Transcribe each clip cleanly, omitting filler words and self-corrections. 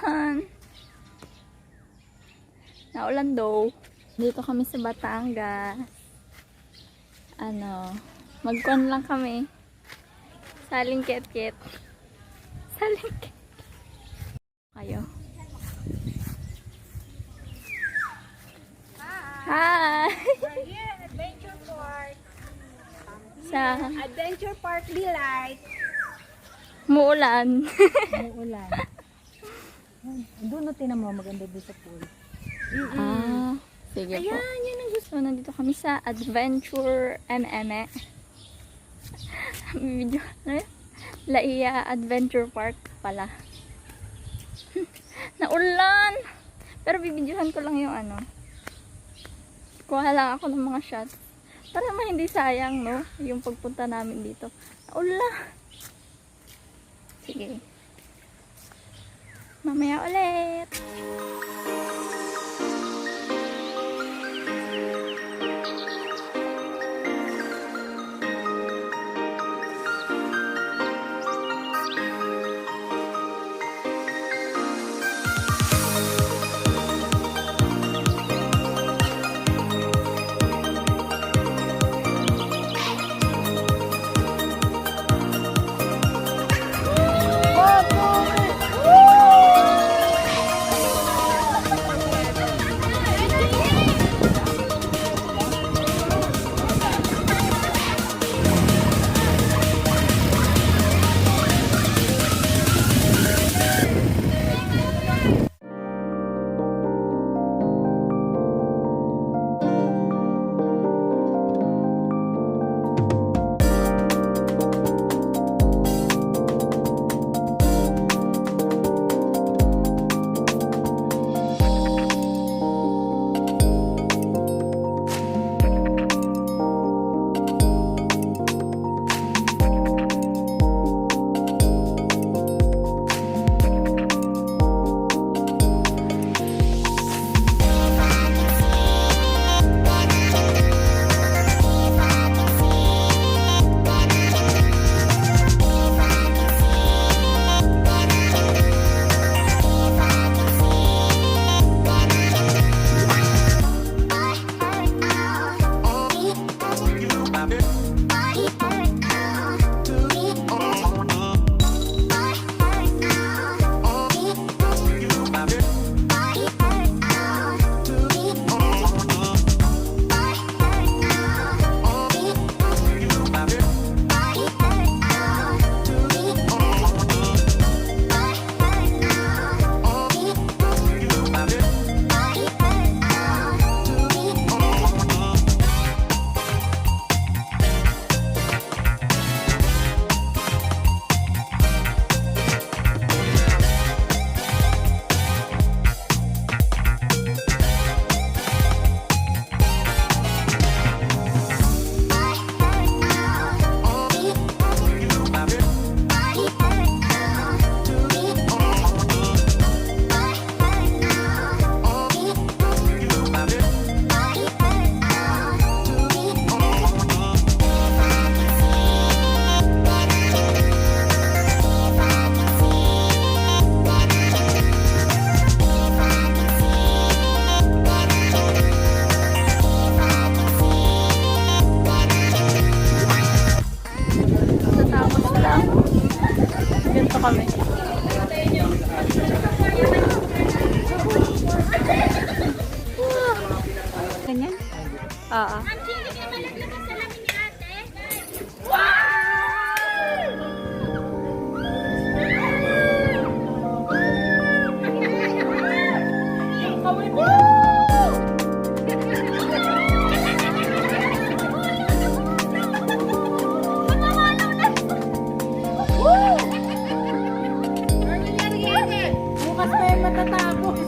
Naulan. Naulan daw. Dito kami sa Batangas. Magkon lang kami. Saling ket-ket. Saling ket. Kayo. Hi! We're here at Adventure Park. Sa Adventure Park Delight. muulan. Umuulan. Doon no, tinan mo, maganda doon sa pool. Sige po. Ayan, yan ang gusto. So, nandito kami sa Adventure MM. Video, Laiya Adventure Park pala. Naulan! Pero bibidyohan ko lang yung kuha lang ako ng mga shots. Para naman hindi sayang, no? Yung pagpunta namin dito. Naulan! Sige. Mamaya ulit! kami. Ganyan? Oo. Bukas pa yung matatapos.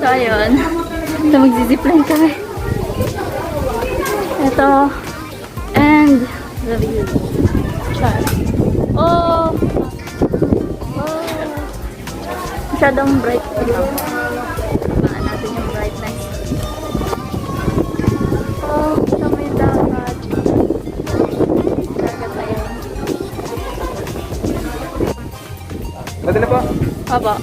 ayun. Ito, magzizipline kami. Ito. And the view. Char. Oh! Oh! Masyadong bright ito. Baan natin yung brightness. Oh, ito may dagat. Dagat ayun. Pwede na po. Aba.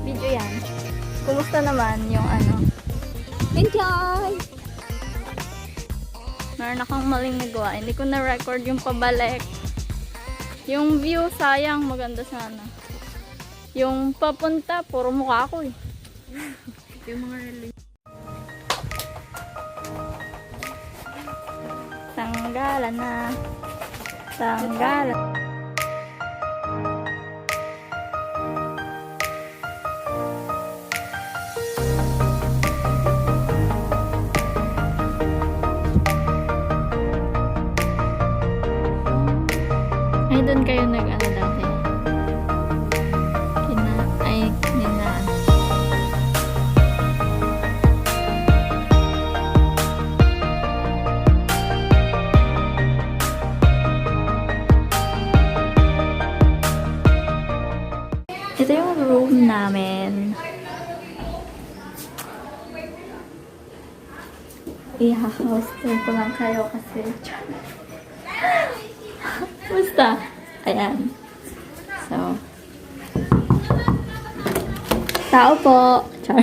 Video yan. Kumusta naman yung ano? Enjoy! Meron akong maling nagawa. Hindi ko na-record yung pabalik. Yung view, sayang. Maganda sana. Yung papunta, puro mukha ko eh. Yung mga relay. Tanggalan na. Tanggalan. Ay, doon kayo nag-ano dati? Kinaan. Ito yung room namin. I-house tour ko lang kayo kasi basta. Ayan. So. Tao po. Char.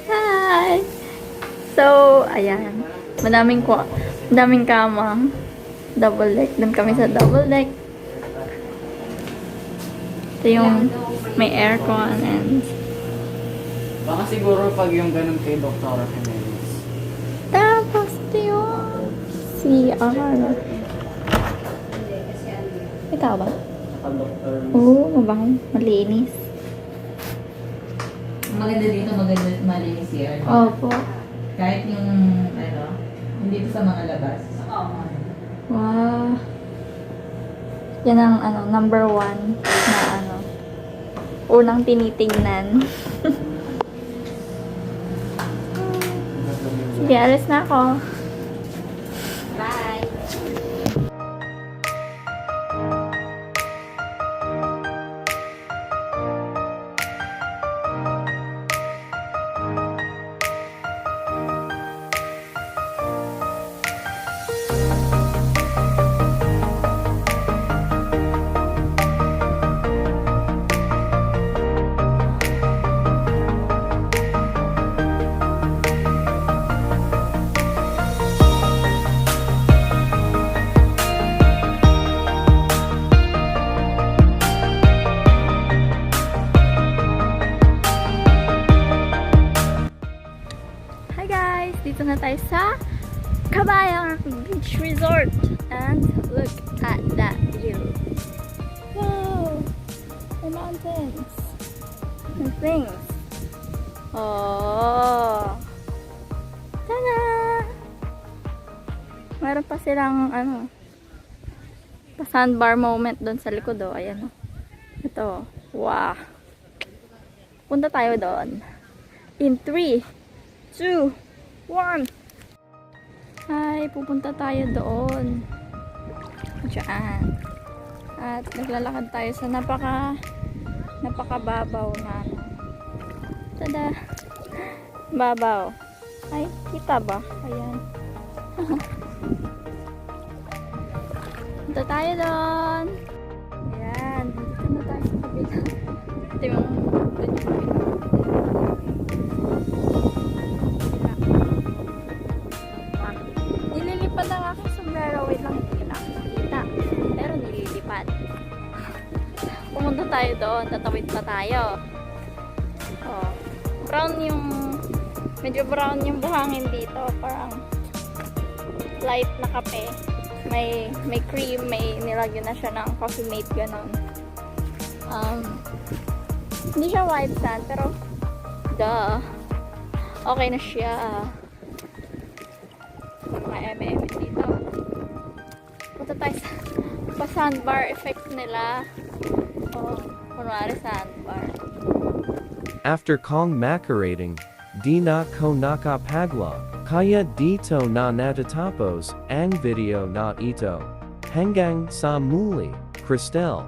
Hi. So, ayan. Madaming kama. Double deck. Doon kami sa double deck. Ito yung may aircon and Baka siguro pag yung ganun kay Dr. Jimenez. tapos ito yung CR. Ikaw ba? Oo, mabango. Malinis. Maganda dito, maganda malinis yan. Opo. Kahit yung, ano, hindi sa mga labas. Wow. Yan ang ano, number 1 na ano, unang tinitingnan. Sige, alis na ako. Bye! Dito na tayo sa Kabayan Beach Resort. And look at that view. Wow! The mountains. And things. Oh! Tada! Meron pa silang ano, pa sandbar moment doon sa likod. Oh. Ayan. Oh. Ito. Wow! Punta tayo doon. In 3, 2, 1. Ay, pupunta tayo doon. Diyan. At naglalakad tayo sa napakababaw na. Tada! Babaw. Ay, kita ba? Ayan. Punta tayo doon. Ayan. Dito na tayo sa kabila. Ito yung pumunta tayo doon, tatawid pa tayo. Oh, medyo brown yung buhangin dito, parang light na kape. May cream, may nilagyan na siya ng coffee mate, ganon. Hindi siya white sand, pero okay na siya. Mga MM dito. Punta tayo sa sandbar effect nila. Oh, kunwari sandbar. After kong macerating, di na ko nakapagla, kaya dito na natatapos ang video na ito. Hanggang sa muli, Cristel.